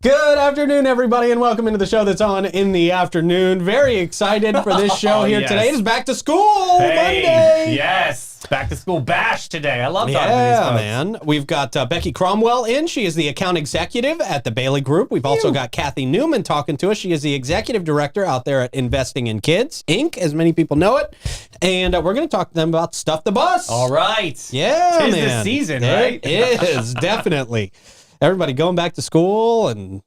Good afternoon, everybody, and welcome into the show that's on in the afternoon. Very excited for this show here today. It is back to school Monday. Yes, back to school bash today. I love talking to these folks. Man. We've got Becky Cromwell in. She is the account executive at the Bailey Group. We've also got Cathy Newman talking to us. She is the executive director out there at Investing in Kids, Inc., as many people know it. And we're going to talk to them about Stuff the Bus. All right. Yeah, Tis man. the season, right? It is, definitely. Everybody going back to school and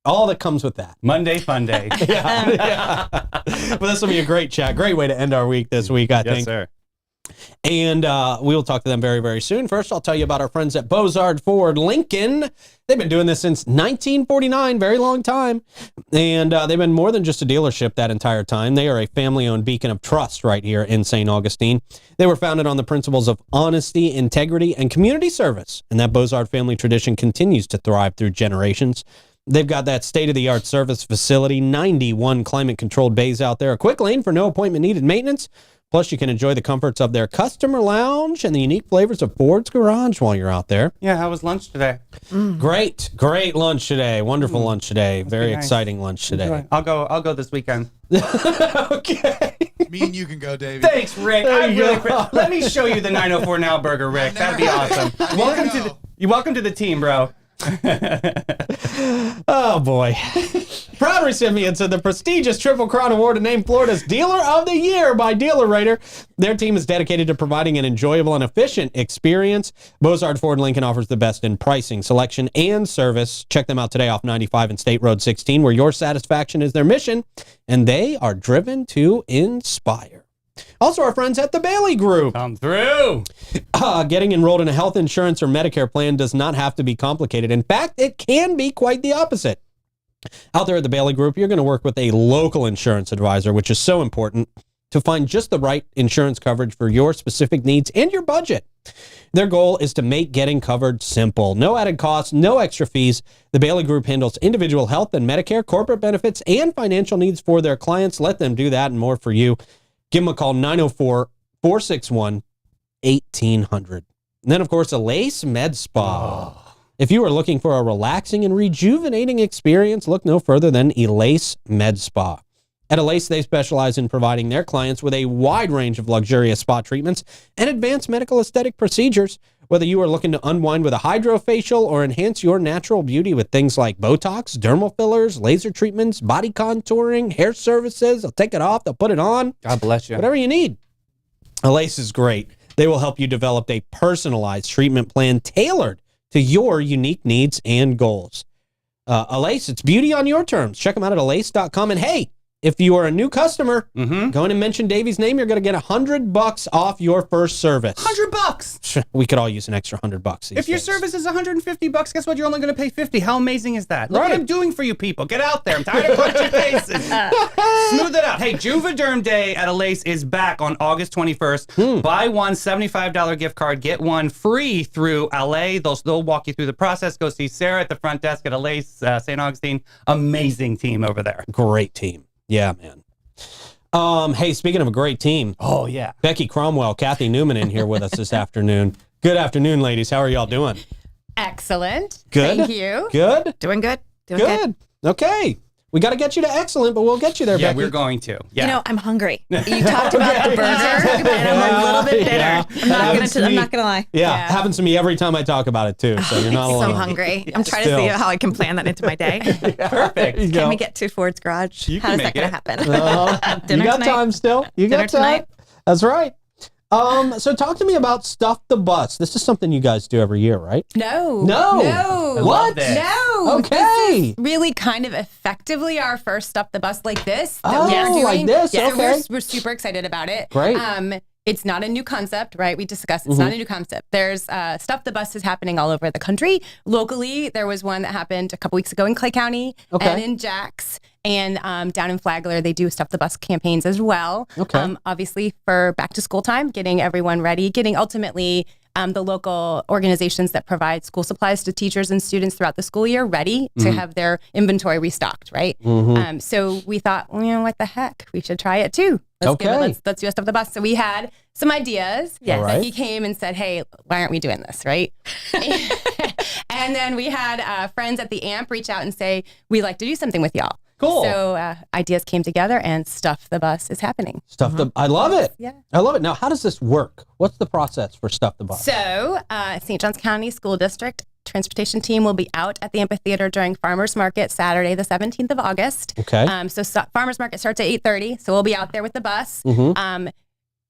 all that comes with that. Monday fun day. yeah. But this will be a great chat. Great way to end our week this week, I think. Yes, sir. And we will talk to them very, very soon. First, I'll tell you about our friends at Bozard Ford Lincoln. They've been doing this since 1949, very long time. And they've been more than just a dealership that entire time. They are a family-owned beacon of trust right here in St. Augustine. They were founded on the principles of honesty, integrity, and community service. And that Bozard family tradition continues to thrive through generations. They've got that state-of-the-art service facility, 91 climate-controlled bays out there, a quick lane for no appointment-needed maintenance. Plus, you can enjoy the comforts of their customer lounge and the unique flavors of Ford's Garage while you're out there. Yeah, how was lunch today? Great lunch today. Wonderful lunch today. Very exciting lunch today. I'll go this weekend. Okay. Me and you can go, Davey. Thanks, Rick. Let me show you the 904 Now burger, Rick. That'd be awesome. Welcome to the team, bro. Oh boy. Proud recipients of the prestigious Triple Crown Award and named Florida's Dealer of the Year by Dealer Rater. Their team is dedicated to providing an enjoyable and efficient experience. Bozard Ford Lincoln offers the best in pricing, selection, and service. Check them out today off 95 and State Road 16, where your satisfaction is their mission, and they are driven to inspire. Also, our friends at the Bailey Group. Come through. Getting enrolled in a health insurance or Medicare plan does not have to be complicated. In fact, it can be quite the opposite. Out there at the Bailey Group, you're going to work with a local insurance advisor, which is so important to find just the right insurance coverage for your specific needs and your budget. Their goal is to make getting covered simple. No added costs, no extra fees. The Bailey Group handles individual health and Medicare, corporate benefits, and financial needs for their clients. Let them do that and more for you. Give them a call, 904-461-1800. And then, of course, Alace Med Spa. If you are looking for a relaxing and rejuvenating experience, look no further than Alace Med Spa. At Alace, they specialize in providing their clients with a wide range of luxurious spa treatments and advanced medical aesthetic procedures. Whether you are looking to unwind with a hydrofacial or enhance your natural beauty with things like Botox, dermal fillers, laser treatments, body contouring, hair services, they'll take it off, they'll put it on. God bless you. Whatever you need. Alace is great. They will help you develop a personalized treatment plan tailored to your unique needs and goals. Alace, it's beauty on your terms. Check them out at alace.com. And hey, if you are a new customer, go in and mention Davey's name, you're going to get $100 off your first service. $100. We could all use an extra $100 If your service is $150, guess what? You're only going to pay $50. How amazing is that? Look what I'm doing for you people. Get out there. I'm tired of punching faces. Smooth it out. Hey, Juvederm Day at Alace is back on August 21st. Buy one $75 gift card, get one free through LA. They'll walk you through the process. Go see Sarah at the front desk at Alace, St. Augustine. Amazing team over there. Great team. Yeah, man. Hey, speaking of a great team. Oh, yeah. Becky Cromwell, Cathy Newman in here with us this afternoon. Good afternoon, ladies. How are y'all doing? Excellent. Good. Thank you. Good? Doing good. Good. Okay. We got to get you to excellent, but we'll get you there, Yeah, Becky. we're going to. Yeah. You know, I'm hungry. You talked about the burger, and I'm a little bit bitter. Yeah. I'm not gonna lie. Yeah, happens to me every time I talk about it, too, so you're not alone. So hungry. I'm trying to see how I can plan that into my day. Perfect. Can we get to Ford's Garage? You How can is that make going to it. happen? You got time still. You Dinner got time. tonight? That's right. So talk to me about Stuff the Bus. This is something you guys do every year, right? No. What? love this. No. Okay. This is really kind of effectively our first Stuff the Bus like this that Oh, we're doing. like this, Yeah, okay. we're super excited about it. Great. It's not a new concept, right? We discussed it's not a new concept. There's Stuff the Bus is happening all over the country. Locally, there was one that happened a couple weeks ago in Clay County and in Jax. And down in Flagler, they do Stuff the Bus campaigns as well. Okay. Obviously, for back to school time, getting everyone ready, getting ultimately the local organizations that provide school supplies to teachers and students throughout the school year ready to have their inventory restocked, right? So we thought, well, what the heck? We should try it too. Let's do a Stuff the Bus. So we had some ideas. Yes. Right. He came and said, hey, why aren't we doing this, right? And then we had friends at the AMP reach out and say, we'd like to do something with y'all. Cool. So ideas came together and Stuff the Bus is happening. I love it. Yeah. I love it. Now, how does this work? What's the process for Stuff the Bus? So St. Johns County School District transportation team will be out at the amphitheater during Farmers Market Saturday, the 17th of August. Okay. So Farmers Market starts at 8:30. So we'll be out there with the bus.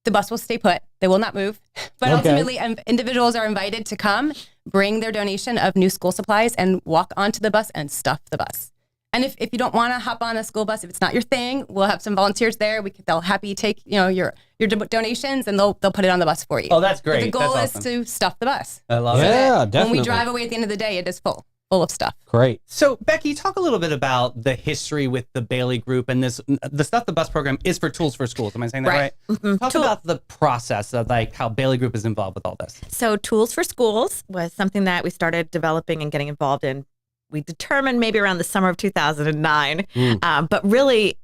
The bus will stay put. They will not move. But ultimately, individuals are invited to come, bring their donation of new school supplies, and walk onto the bus and stuff the bus. And if you don't want to hop on a school bus, if it's not your thing, we'll have some volunteers there. They'll happy take your donations and they'll put it on the bus for you. Oh, that's great. But the goal That's is to stuff the bus. I love it. Yeah, definitely. When we drive away at the end of the day, it is full of stuff. Great. So, Becky, talk a little bit about the history with the Bailey Group and this. The Stuff the Bus program is for Tools for Schools. Am I saying that right? Talk about the process of how Bailey Group is involved with all this. So Tools for Schools was something that we started developing and getting involved in. We determined maybe around the summer of 2009. But really,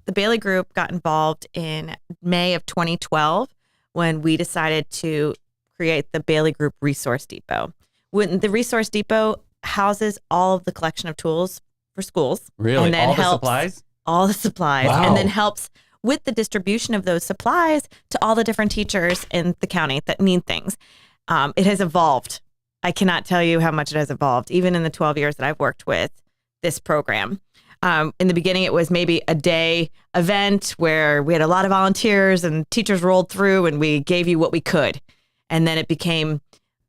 the Bailey Group got involved in May of 2012 when we decided to create the Bailey Group Resource Depot. When the Resource Depot houses all of the collection of tools for schools. Really? And then all the helps supplies? All the supplies. Wow. And then helps with the distribution of those supplies to all the different teachers in the county that need things. It has evolved. I cannot tell you how much it has evolved, even in the 12 years that I've worked with this program. In the beginning, it was maybe a day event where we had a lot of volunteers and teachers rolled through and we gave you what we could. And then it became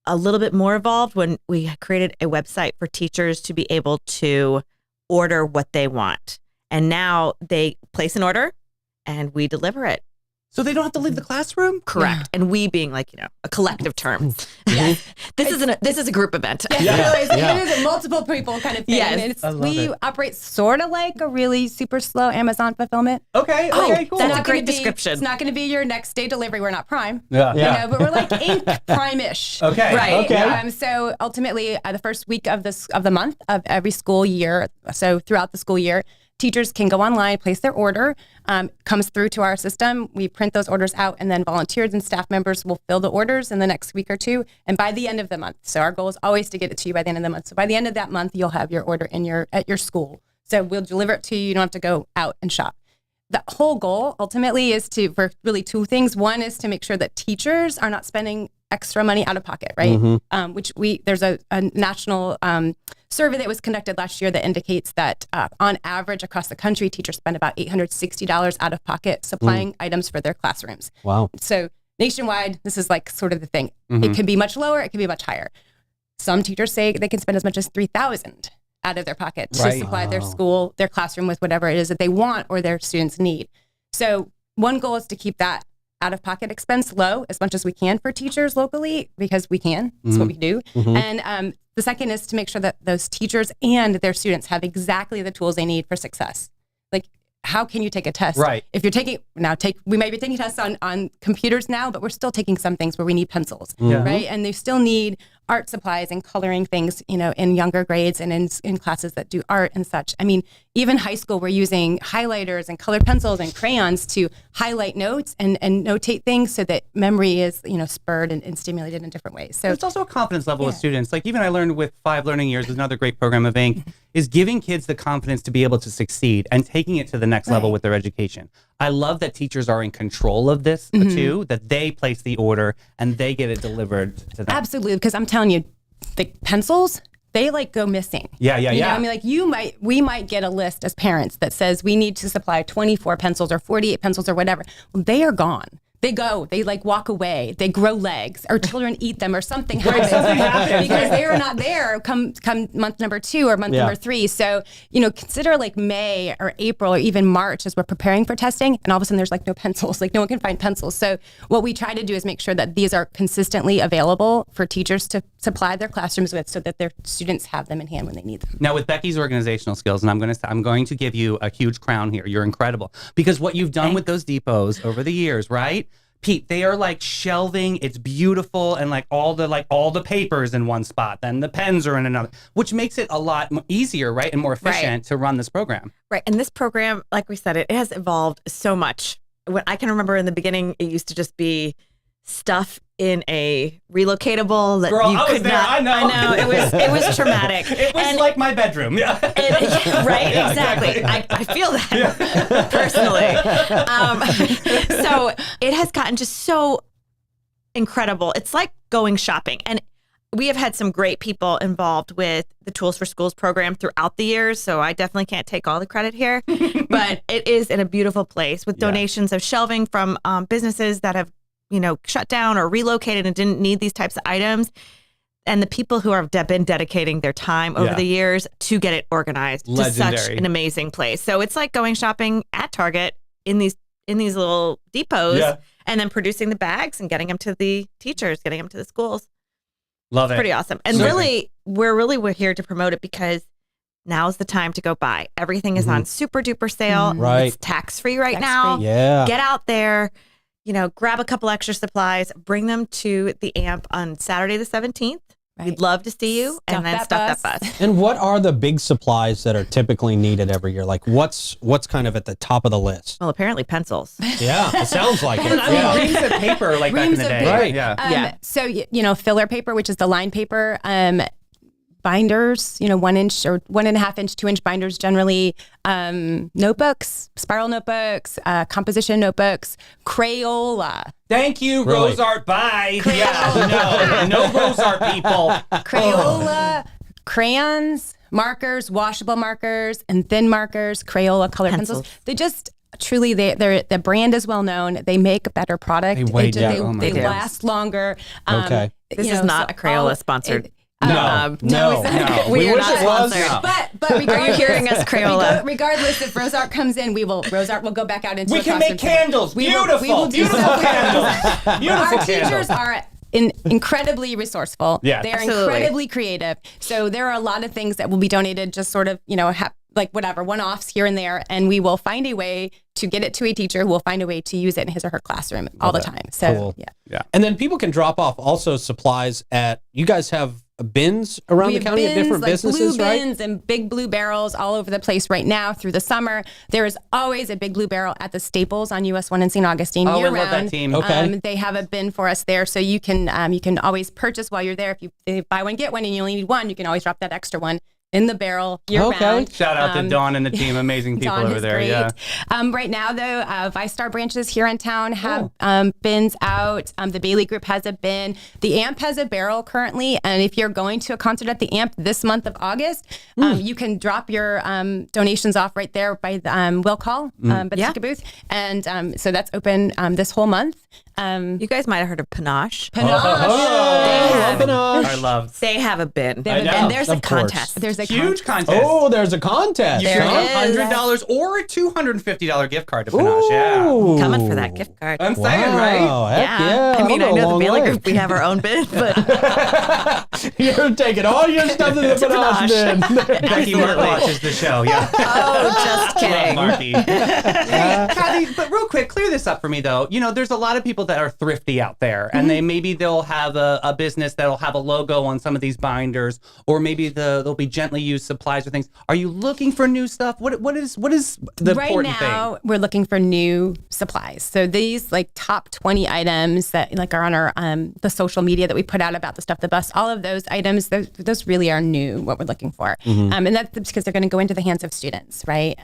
a little bit more evolved when we created a website for teachers to be able to order what they want. And now they place an order and we deliver it. So they don't have to leave the classroom? Correct. Yeah. And we being a collective term. This is a group event. It is a multiple people kind of thing. Yes. And we operate sort of like a really super slow Amazon fulfillment. Okay. Oh, Okay, cool. that's a great description. It's not going to be your next day delivery. We're not Prime. Yeah. But we're like Inc. Prime-ish. Okay. Right. Okay. So ultimately, the first week of the month of every school year, so throughout the school year, teachers can go online, place their order, comes through to our system. We print those orders out, and then volunteers and staff members will fill the orders in the next week or two. And by the end of the month, so our goal is always to get it to you by the end of the month. So by the end of that month, you'll have your order at your school. So we'll deliver it to you. You don't have to go out and shop. The whole goal ultimately is for really two things. One is to make sure that teachers are not spending extra money out of pocket, right? There's a national survey that was conducted last year that indicates that on average across the country, teachers spend about $860 out of pocket supplying items for their classrooms. Wow. So nationwide, this is sort of the thing. It can be much lower, it can be much higher. Some teachers say they can spend as much as $3,000 out of their pocket to supply their school, their classroom with whatever it is that they want or their students need. So one goal is to keep that out-of-pocket expense low as much as we can for teachers locally, because we can. That's what we do. And the second is to make sure that those teachers and their students have exactly the tools they need for success. How can you take a test? Right. If you're taking, we might be taking tests on computers now, but we're still taking some things where we need pencils, right? And they still need art supplies and coloring things, in younger grades and in classes that do art and such. I mean, even high school, we're using highlighters and colored pencils and crayons to highlight notes and notate things so that memory is, spurred and stimulated in different ways. So it's also a confidence level with students. Even I learned with 5 Learning Years, is another great program of Inc., is giving kids the confidence to be able to succeed and taking it to the next level with their education. I love that teachers are in control of this too, that they place the order and they get it delivered to them. Absolutely, because I'm telling you, the pencils, they go missing. Yeah. I mean, we might get a list as parents that says we need to supply 24 pencils or 48 pencils or whatever. Well, they are gone. They walk away. They grow legs, or children eat them, or something happens because they are not there come month number 2 or month number 3. So, consider May or April or even March as we're preparing for testing, and all of a sudden there's no pencils, no one can find pencils. So what we try to do is make sure that these are consistently available for teachers to supply their classrooms with, so that their students have them in hand when they need them. Now, with Becky's organizational skills, and I'm going to give you a huge crown here. You're incredible, because what you've done with those depots over the years, right? Pete, they are like shelving. It's beautiful, and like all the papers in one spot, then the pens are in another, which makes it a lot easier, right, and more efficient to run this program. Right, and this program, like we said, it has evolved so much. When I can remember in the beginning, it used to just be stuff in a relocatable that Girl, you I was could there. not. I know. It was traumatic. It was like my bedroom. Yeah. Right, Yeah, exactly. I feel that personally. So it has gotten just so incredible. It's like going shopping. And we have had some great people involved with the Tools for Schools program throughout the years. So I definitely can't take all the credit here. But it is in a beautiful place with donations of shelving from businesses that have shut down or relocated and didn't need these types of items. And the people who have been dedicating their time over the years to get it organized to such an amazing place. So it's like going shopping at Target in these little depots and then producing the bags and getting them to the teachers, getting them to the schools. Love it. Pretty awesome. And really, we're here to promote it because now's the time to go buy. Everything is on super duper sale. Right. It's tax-free right now. Yeah. Get out there. Grab a couple extra supplies, bring them to the AMP on Saturday the 17th. Right. We'd love to see you and then stuff that bus. And what are the big supplies that are typically needed every year? Like what's kind of at the top of the list? Well, apparently pencils. Yeah, it sounds like it. Reams of paper like back in the day. Right. Yeah. So, filler paper, which is the line paper, binders, 1 inch or 1.5 inch, 2 inch binders generally, notebooks, spiral notebooks, composition notebooks, Crayola. Thank you, Really? Rose Art. Bye. Yeah, no Rose Art people. Crayola, crayons, markers, washable markers, and thin markers, Crayola color pencils. They just truly, the brand is well known. They make a better product. They last longer. Okay. This is not a Crayola sponsored. No. We are wish not it was. sponsored. But Are you hearing us, Crayola? regardless, if Rose Art comes in, Rose Art will go back out into We a can classroom make candles. We will do Beautiful so. candles. Beautiful Our teachers candles. are incredibly resourceful. Yeah. They're Absolutely. incredibly creative. So there are a lot of things that will be donated, just sort of, like whatever, one-offs here and there, and we will find a way to get it to a teacher who will find a way to use it in his or her classroom all the time. So, Cool. yeah. And then people can drop off also supplies at, you guys have bins around the county at different businesses, blue right? bins and big blue barrels all over the place right now through the summer. There is always a big blue barrel at the Staples on US 1 in St. Augustine year I love round. that team. Okay. They have a bin for us there, so you can always purchase while you're there. If you buy one, get one, and you only need one, you can always drop that extra one in the barrel year round. Shout out to Dawn and the team. Amazing people Dawn over is there. great. Yeah. Right now, though, ViStar branches here in town have bins out. The Bailey Group has a bin. The AMP has a barrel currently. And if you're going to a concert at the AMP this month of August, you can drop your donations off right there by the will call by the ticket booth. And so that's open this whole month. You guys might have heard of Panache. I love. They have a bin. I know. And there's a Of course. contest. There's a Huge contest. Oh, there's a contest. You There can is. get $100 or a $250 gift card to Panache. Yeah. Ooh. Coming for that gift card. I'm saying, right? Wow, heck yeah. I mean, I I'll go know a the long Bailey way. Group, we have our own bin, but You're taking all your stuff to the Panache bin. Becky Mark watches the show. Yeah. just Love kidding. Marky. Hey, Cathy, but real quick, clear this up for me though. There's a lot of people that are thrifty out there, and they'll have a business that'll have a logo on some of these binders, or maybe they'll be gently used supplies or things. Are you looking for new stuff? What is the right important now, thing? we're looking for new supplies. So these like top 20 items that like are on our the social media that we put out about the stuff the bus. All of those items, those really are new. What we're looking for, and that's because they're going to go into the hands of students, right?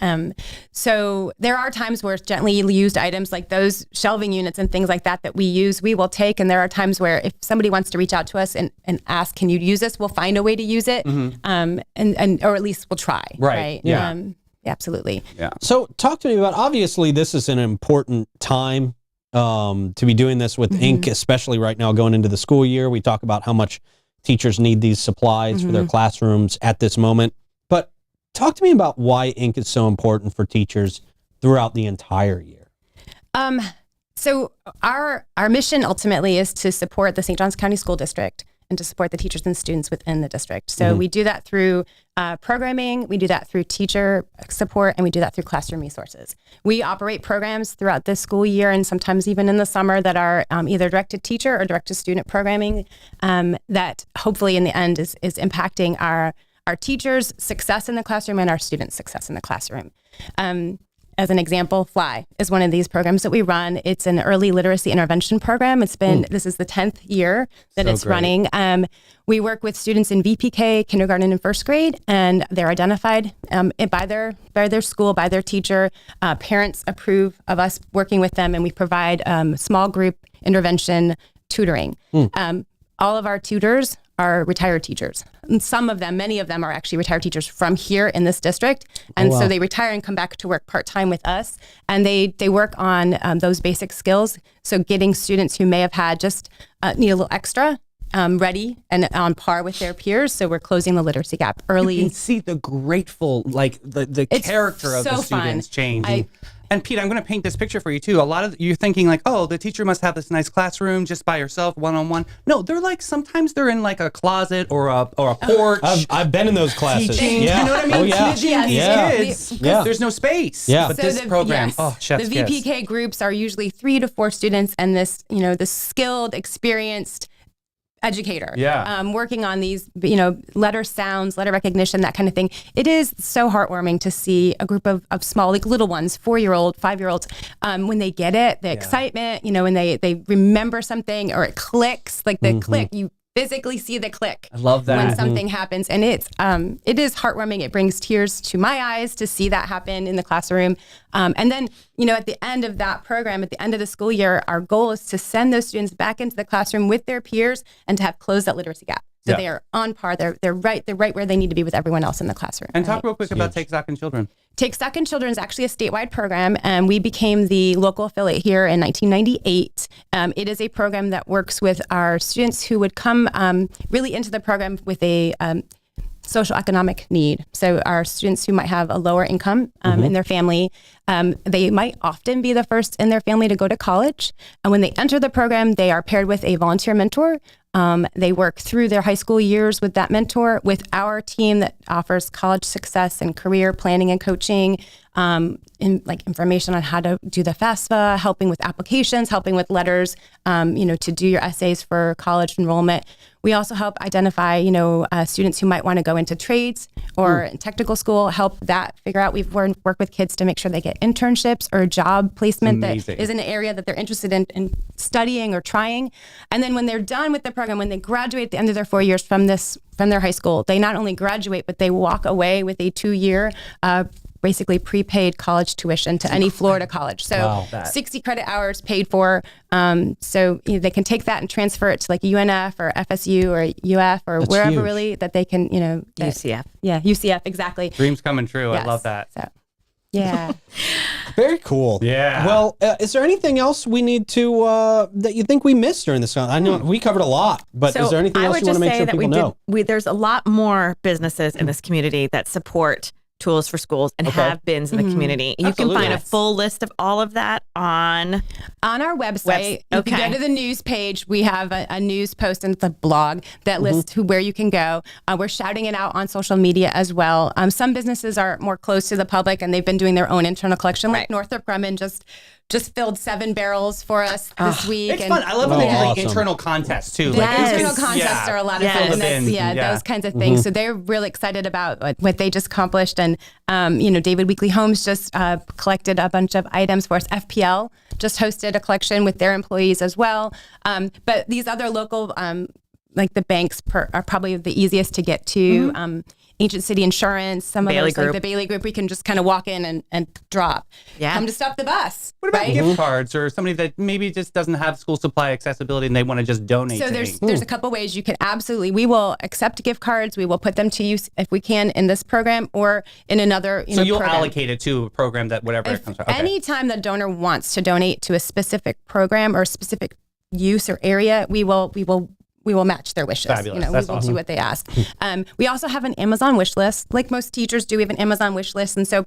So there are times where gently used items like those shelving units and things like that we use, we will take. And there are times where if somebody wants to reach out to us and ask, can you use this? We'll find a way to use it, and or at least we'll try. Right. Yeah. Absolutely. Yeah. So talk to me about, obviously this is an important time to be doing this with Inc., especially right now going into the school year. We talk about how much teachers need these supplies for their classrooms at this moment. But talk to me about why Inc. is so important for teachers throughout the entire year. So our mission ultimately is to support the St. Johns County School District and to support the teachers and students within the district. So we do that through programming, we do that through teacher support, and we do that through classroom resources. We operate programs throughout the school year and sometimes even in the summer that are either direct to teacher or direct to student programming that hopefully in the end is impacting our teachers' success in the classroom and our students' success in the classroom. As an example, FLY is one of these programs that we run. It's an early literacy intervention program. This is the 10th year that it's running. We work with students in VPK, kindergarten and first grade, and they're identified by their school, by their teacher. Parents approve of us working with them, and we provide small group intervention tutoring. All of our tutors are retired teachers. And many of them are actually retired teachers from here in this district. And so they retire and come back to work part-time with us. And they work on those basic skills. So getting students who may have had just need a little extra ready and on par with their peers. So we're closing the literacy gap early. You can see the grateful, like the character of the students change. And Pete, I'm going to paint this picture for you too. A lot of you're thinking like, oh, the teacher must have this nice classroom just by herself, one-on-one. No, they're like sometimes they're in like a closet or a porch. I've been in those classes. Teaching, yeah. You know what I mean? Oh, yeah. Teaching these kids. Yeah. There's no space. Yeah. But So this program, chef's the kiss. VPK groups are usually 3 to 4 students, and this skilled, experienced educator, working on these, letter sounds, letter recognition, that kind of thing. It is so heartwarming to see a group of small, like little ones, 4-year-old, 5-year-olds, when they get it, the excitement, when they remember something or it clicks, like the click, you physically see the click. I love that. When something happens. And it is heartwarming. It brings tears to my eyes to see that happen in the classroom. And then, at the end of that program, at the end of the school year, our goal is to send those students back into the classroom with their peers and to have closed that literacy gap. So they are on par. They're right where they need to be with everyone else in the classroom. And talk real quick about Take Stock in Children. Take Stock in Children is actually a statewide program, and we became the local affiliate here in 1998. It is a program that works with our students who would come really into the program with a social economic need. So our students who might have a lower income in their family, they might often be the first in their family to go to college. And when they enter the program, they are paired with a volunteer mentor. They work through their high school years with that mentor, with our team that offers college success and career planning and coaching, information on how to do the FAFSA, helping with applications, helping with letters, to do your essays for college enrollment. We also help identify, students who might want to go into trades or technical school, help that figure out. We've worked with kids to make sure they get internships or job placement that is in an area that they're interested in studying or trying. And then when they're done with the program, when they graduate at the end of their 4 years from their high school, they not only graduate, but they walk away with a 2-year basically prepaid college tuition to any Florida college. So 60 credit hours paid for. So they can take that and transfer it to like UNF or FSU or UF or That's wherever huge. really that they can, UCF. Yeah, UCF, exactly. Dreams coming true. Yes. I love that. So, yeah. Very cool. Yeah. Well, is there anything else we need to that you think we missed during this? I know we covered a lot, but is there anything else you want to make sure people know? There's a lot more businesses in this community that support tools for schools and have bins in the community. You can find a full list of all of that on our website. If you go to the news page, we have a news post and the blog that lists where you can go. We're shouting it out on social media as well. Some businesses are more close to the public and they've been doing their own internal collection. Like Northrop Grumman just filled 7 barrels for us this week. It's fun. I love when they do like internal contests too. The internal contests are a lot of fun. Fill the bin. Those kinds of things. So they're really excited about what they just accomplished. And, David Weekly Homes just collected a bunch of items for us. FPL just hosted a collection with their employees as well. But these other local, like the banks are probably the easiest to get to. Ancient City Insurance, some of those, like the Bailey Group, we can just kind of walk in and drop. Yeah. Come to stop the bus. What about gift cards or somebody that maybe just doesn't have school supply accessibility and they want to just donate? So there's a couple ways you can we will accept gift cards. We will put them to use if we can in this program or in another. So you'll program. Allocate it to a program that whatever it comes from. Okay. Anytime the donor wants to donate to a specific program or specific use or area, we will match their wishes. Fabulous. We will do what they ask. We also have an Amazon wish list. Like most teachers do, we have an Amazon wish list. And so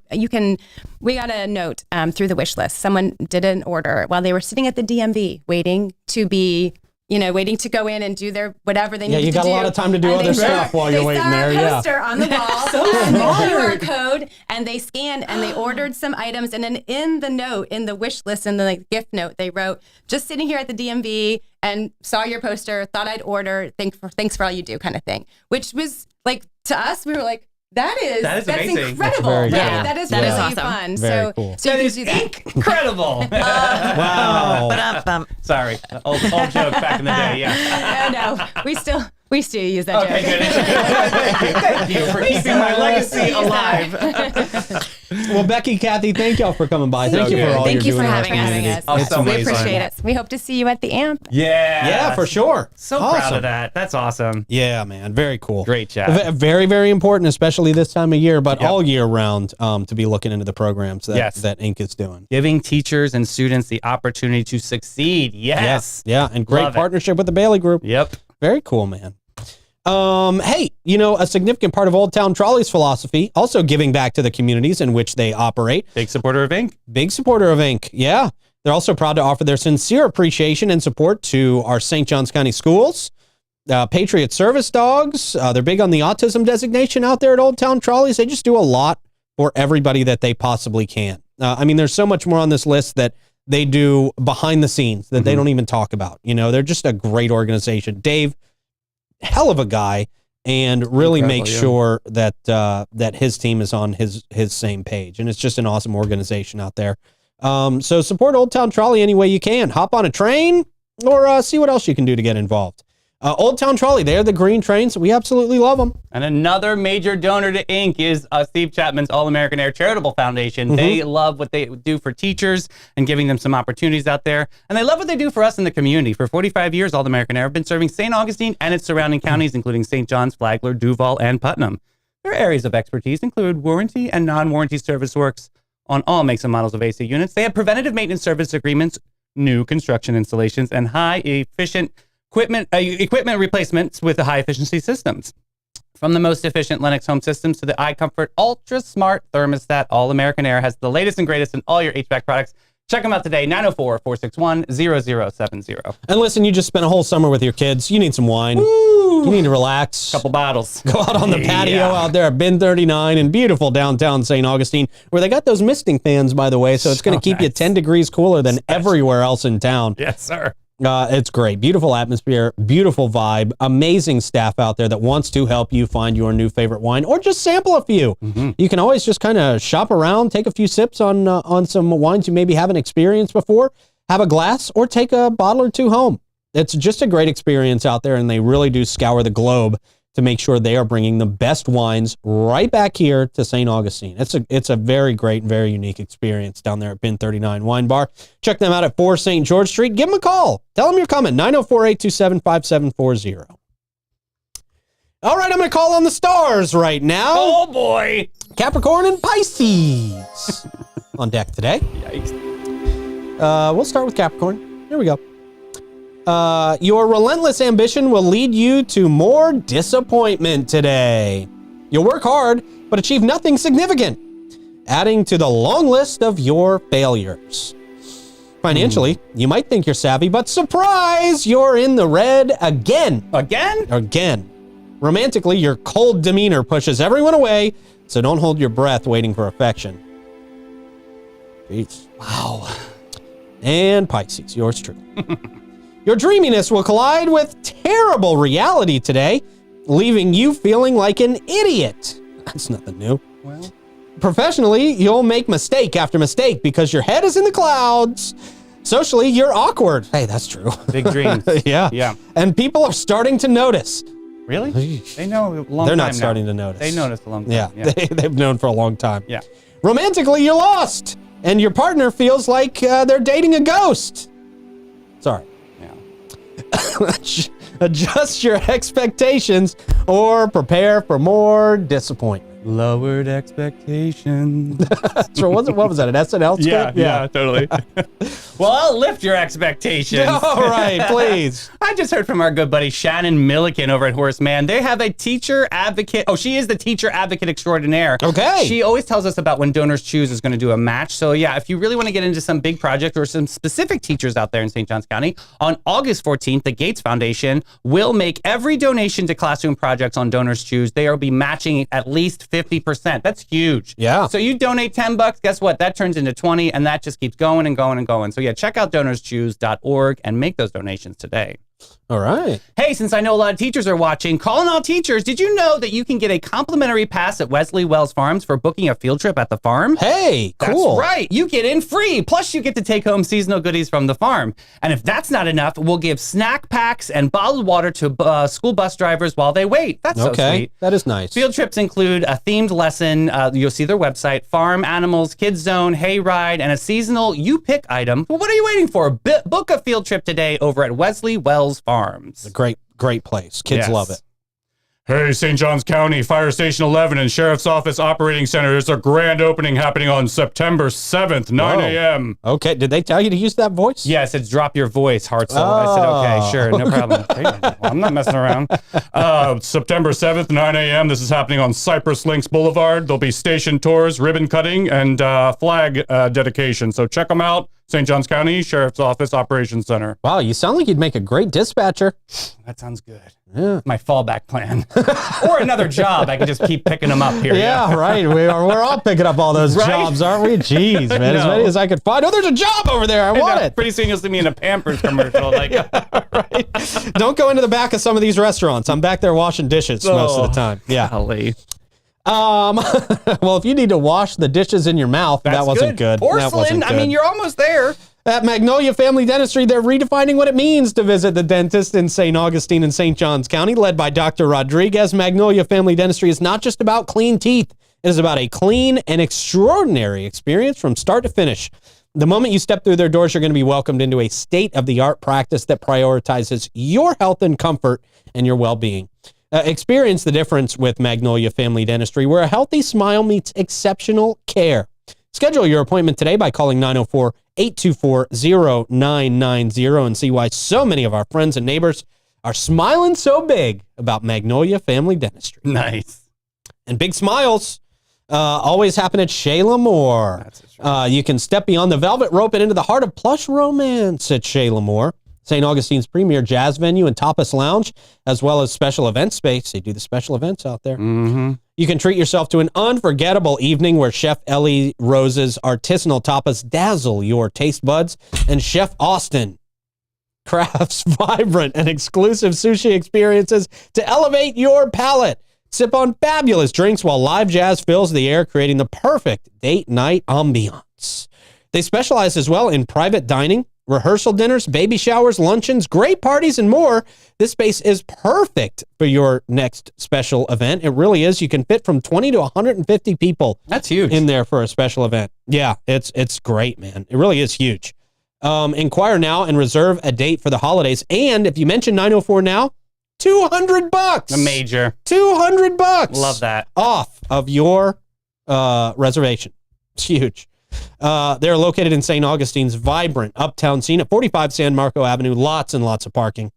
we got a note through the wish list. Someone did an order while they were sitting at the DMV waiting to be waiting to go in and do their whatever they need to do. Yeah, you got a lot of time to do other stuff while you're waiting there. They saw a poster on the wall, and the QR code, and they scanned and they ordered some items. And then in the note, in the wish list, in the gift note, they wrote, "Just sitting here at the DMV and saw your poster, thought I'd order. Thanks for all you do," kind of thing. Which was like, to us, we were like, that's amazing. Incredible. That is that really is awesome. fun. Very cool. So That you is can do that. incredible. Wow. Sorry, old joke back in the day. Yeah. No, we still use that Okay, joke. good. Thank you for keeping my legacy alive. Well, Becky, Cathy, thank y'all for coming by. Thank you good. for all Thank you're you for doing in our having us. community. Oh, It's so We amazing. appreciate it. We hope to see you at the AMP. Yeah, Yeah, for sure. So proud of that. That's awesome. Yeah, man. Very cool. Great chat. Very, very important, especially this time of year, but Yep. all year round, to be looking into the programs that, Yes. that Inc. is doing. Giving teachers and students the opportunity to succeed. Yes. Yeah, and great Love it. partnership with the Bailey Group. Yep. Very cool, man. Hey, a significant part of Old Town Trolley's philosophy, also giving back to the communities in which they operate. Big supporter of Inc. Big supporter of Inc. Yeah. They're also proud to offer their sincere appreciation and support to our St. Johns County schools, Patriot Service Dogs. They're big on the autism designation out there at Old Town Trolleys. They just do a lot for everybody that they possibly can. There's so much more on this list that they do behind the scenes that they don't even talk about. They're just a great organization. Dave, hell of a guy, and really Incredible, make yeah. sure that that his team is on his same page. And it's just an awesome organization out there. So support Old Town Trolley any way you can. Hop on a train or see what else you can do to get involved. Old Town Trolley, they're the green trains. We absolutely love them. And another major donor to Inc. is Steve Chapman's All-American Air Charitable Foundation. They love what they do for teachers and giving them some opportunities out there. And they love what they do for us in the community. For 45 years, All-American Air have been serving St. Augustine and its surrounding counties, including St. John's, Flagler, Duval, and Putnam. Their areas of expertise include warranty and non-warranty service works on all makes and models of AC units. They have preventative maintenance service agreements, new construction installations, and high-efficient equipment replacements with the high-efficiency systems. From the most efficient Lennox home systems to the iComfort Ultra Smart Thermostat, All-American Air has the latest and greatest in all your HVAC products. Check them out today, 904-461-0070. And listen, you just spent a whole summer with your kids. You need some wine. You need to relax. Couple bottles. Go out on the patio out there at Bin 39 in beautiful downtown St. Augustine, where they got those misting fans, by the way, so it's going to keep you 10 degrees cooler than everywhere else in town. Yes, sir. It's great. Beautiful atmosphere, beautiful vibe, amazing staff out there that wants to help you find your new favorite wine or just sample a few. You can always just kind of shop around, take a few sips on some wines you maybe haven't experienced before, have a glass, or take a bottle or two home. It's just a great experience out there, and they really do scour the globe to make sure they are bringing the best wines right back here to St. Augustine. It's a very great and very unique experience down there at Bin 39 Wine Bar. Check them out at 4 St. George Street. Give them a call. Tell them you're coming, 904-827-5740. All right, I'm going to call on the stars right now. Oh, boy. Capricorn and Pisces on deck today. Yikes. We'll start with Capricorn. Here we go. Your relentless ambition will lead you to more disappointment today. You'll work hard, but achieve nothing significant, adding to the long list of your failures. Financially, you might think you're savvy, but surprise, you're in the red again. Again? Romantically, your cold demeanor pushes everyone away, so don't hold your breath waiting for affection. Jeez. Wow. And Pisces, yours truly. Your dreaminess will collide with terrible reality today, leaving you feeling like an idiot. That's nothing new. Well, Professionally, you'll make mistake after mistake because your head is in the clouds. Socially, you're awkward. Hey, that's true. big dreams. Yeah. Yeah. And people are starting to notice. Really? They know a long time They're not now. starting to notice. They noticed a long time. Yeah, they've known for a long time. Yeah. Romantically, you're lost, and your partner feels like they're dating a ghost. Sorry. Yeah. Adjust your expectations or prepare for more disappointment. Lowered expectations. So what was that, an SNL script? yeah, totally. Well, I'll lift your expectations. All right, please. I just heard from our good buddy Shannon Milliken over at Horace Mann. They have a teacher advocate. Oh, she is the teacher advocate extraordinaire. Okay. She always tells us about when Donors Choose is going to do a match. So yeah, if you really want to get into some big project or some specific teachers out there in St. Johns County, on August 14th, the Gates Foundation will make every donation to classroom projects on Donors Choose. They will be matching at least 50%. That's huge. Yeah. So you donate $10, guess what? That turns into 20, and that just keeps going and going and going. So yeah, check out donorschoose.org and make those donations today. All right. Hey, since I know a lot of teachers are watching, calling all teachers, did you know that you can get a complimentary pass at Wesley Wells Farms for booking a field trip at the farm? Hey, cool. That's right. You get in free. Plus, you get to take home seasonal goodies from the farm. And if that's not enough, we'll give snack packs and bottled water to school bus drivers while they wait. That's so sweet. That is nice. Field trips include a themed lesson. You'll see their website, farm, animals, kids zone, hay ride, and a seasonal you pick item. Well, what are you waiting for? Book a field trip today over at Wesley Wells Farms. A great place. Kids love it. Hey, St. Johns County, Fire Station 11 and Sheriff's Office Operating Center. There's a grand opening happening on September 7th, 9 a.m. Okay, did they tell you to use that voice? Yes, it's drop your voice, heart soul. I said, okay, sure, no problem. Well, I'm not messing around. September 7th, 9 a.m. This is happening on Cypress Links Boulevard. There'll be station tours, ribbon cutting, and flag dedication. So check them out. St. Johns County Sheriff's Office Operations Center. Wow, you sound like you'd make a great dispatcher. That sounds good. Yeah. My fallback plan. Or another job. I can just keep picking them up here. Yeah, right. We're all picking up all those Right? jobs, aren't we? Jeez, man. As No. many as I could find. Oh, there's a job over there. I want it. Pretty soon you'll see me in a Pampers commercial. Like, Right. Don't go into the back of some of these restaurants. I'm back there washing dishes most of the time. Yeah. golly. Well, if you need to wash the dishes in your mouth, that wasn't good. That Porcelain. wasn't I good. mean, you're almost there. At Magnolia Family Dentistry, they're redefining what it means to visit the dentist in St. Augustine and St. Johns County, led by Dr. Rodriguez. Magnolia Family Dentistry is not just about clean teeth. It is about a clean and extraordinary experience from start to finish. The moment you step through their doors, you're going to be welcomed into a state-of-the-art practice that prioritizes your health and comfort and your well-being. Experience the difference with Magnolia Family Dentistry, where a healthy smile meets exceptional care. Schedule your appointment today by calling 904-824-0990 and see why so many of our friends and neighbors are smiling so big about Magnolia Family Dentistry. Nice. And big smiles always happen at Shayla Moore. That's right. You can step beyond the velvet rope and into the heart of plush romance at Shayla Moore, St. Augustine's premier jazz venue and tapas lounge, as well as special event space. They do the special events out there. Mm-hmm. You can treat yourself to an unforgettable evening where Chef Ellie Rose's artisanal tapas dazzle your taste buds, and Chef Austin crafts vibrant and exclusive sushi experiences to elevate your palate. Sip on fabulous drinks while live jazz fills the air, creating the perfect date night ambiance. They specialize as well in private dining, rehearsal dinners, baby showers, luncheons, great parties, and more. This space is perfect for your next special event. It really is. You can fit from 20 to 150 people. That's huge. In there for a special event. Yeah, it's great, man. It really is huge. Inquire now and reserve a date for the holidays. And if you mention 904 now, $200. A major. $200. Love that. Off of your reservation. It's huge. They're located in St. Augustine's vibrant uptown scene at 45 San Marco Avenue. Lots and lots of parking.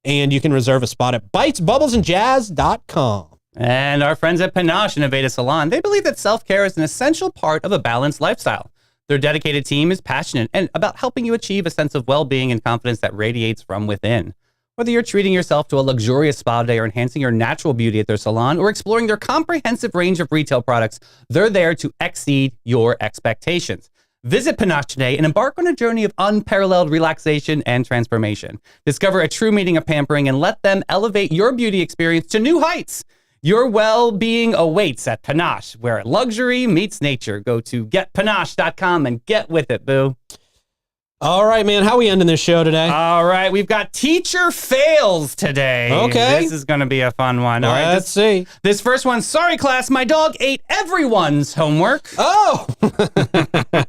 And you can reserve a spot at bitesbubblesandjazz.com. And our friends at Panache Innovative Salon, they believe that self-care is an essential part of a balanced lifestyle. Their dedicated team is passionate and about helping you achieve a sense of well-being and confidence that radiates from within. Whether you're treating yourself to a luxurious spa day or enhancing your natural beauty at their salon or exploring their comprehensive range of retail products, they're there to exceed your expectations. Visit Panache today and embark on a journey of unparalleled relaxation and transformation. Discover a true meaning of pampering and let them elevate your beauty experience to new heights. Your well-being awaits at Panache, where luxury meets nature. Go to getpanache.com and get with it, boo. All right, man. How are we ending this show today? All right, we've got teacher fails today. Okay. This is going to be a fun one. All right, Let's see. This first one, sorry class, my dog ate everyone's homework. Oh!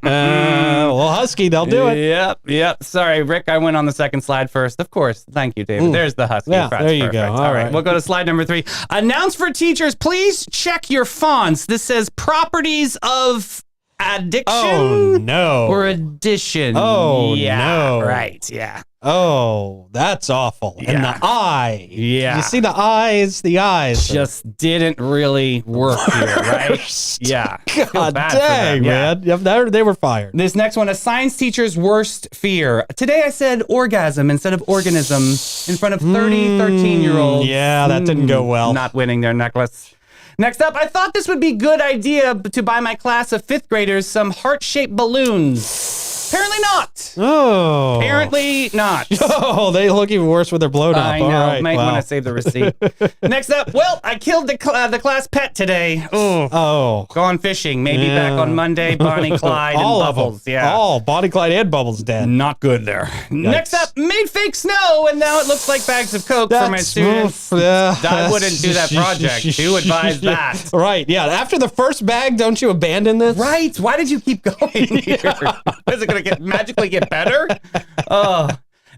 Well, Husky, they'll do it. Yep. Sorry, Rick, I went on the second slide first. Of course. Thank you, David. There's the Husky. Yeah, That's there you perfect. go. All right. We'll go to slide number 3. Announce for teachers, please check your fonts. This says properties of addiction. Oh, no. Or addition. Oh, yeah, no. Right, yeah. Oh, that's awful. And Yeah. the eye. Yeah. You see the eyes? The eyes. Just didn't really work here, right? Yeah. Feel God bad for dang, them, yeah. man. Yep, they were fired. This next one, a science teacher's worst fear. Today I said orgasm instead of organism in front of 30 13-year-olds. Yeah, that didn't go well. Not winning their necklace. Next up, I thought this would be a good idea to buy my class of 5th graders some heart-shaped balloons. Apparently not. Oh. Apparently not. Oh, they look even worse with their blown up. I know. All right, Might wow. want to save the receipt. Next up, well, I killed the class pet today. Oh. Gone fishing. Maybe Yeah. back on Monday. Bonnie, Clyde, All and of Bubbles. them. Yeah. All. Bonnie, Clyde, and Bubbles dead. Not good there. Next up, made fake snow, and now it looks like bags of Coke for my students. I wouldn't do that project. Who advised that? Right, yeah. After the first bag, don't you abandon this? Right. Why did you keep going here? Is it going to magically get better? Oh.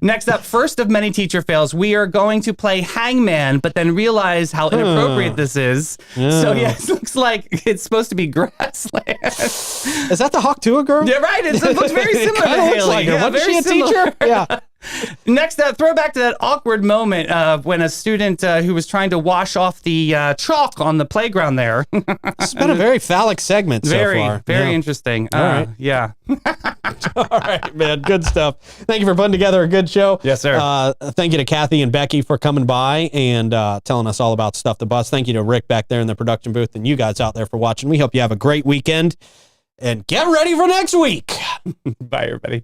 Next up, first of many teacher fails. We are going to play hangman, but then realize how inappropriate this is. Yeah. So, yeah, it looks like it's supposed to be grassland. Is that the Hawk Tuah girl? Yeah, right. It looks very similar to Kinda looks Haley. like her. Yeah, Wasn't very she a similar. teacher? Yeah. Next up, throwback to that awkward moment when a student who was trying to wash off the chalk on the playground there. It's been a very phallic segment so far. Very Yeah. interesting. All right. Yeah. All right, man. Good stuff. Thank you for putting together a good show. Yes, sir. Thank you to Cathy and Becky for coming by and telling us all about Stuff the Bus. Thank you to Rick back there in the production booth and you guys out there for watching. We hope you have a great weekend and get ready for next week. Bye, everybody.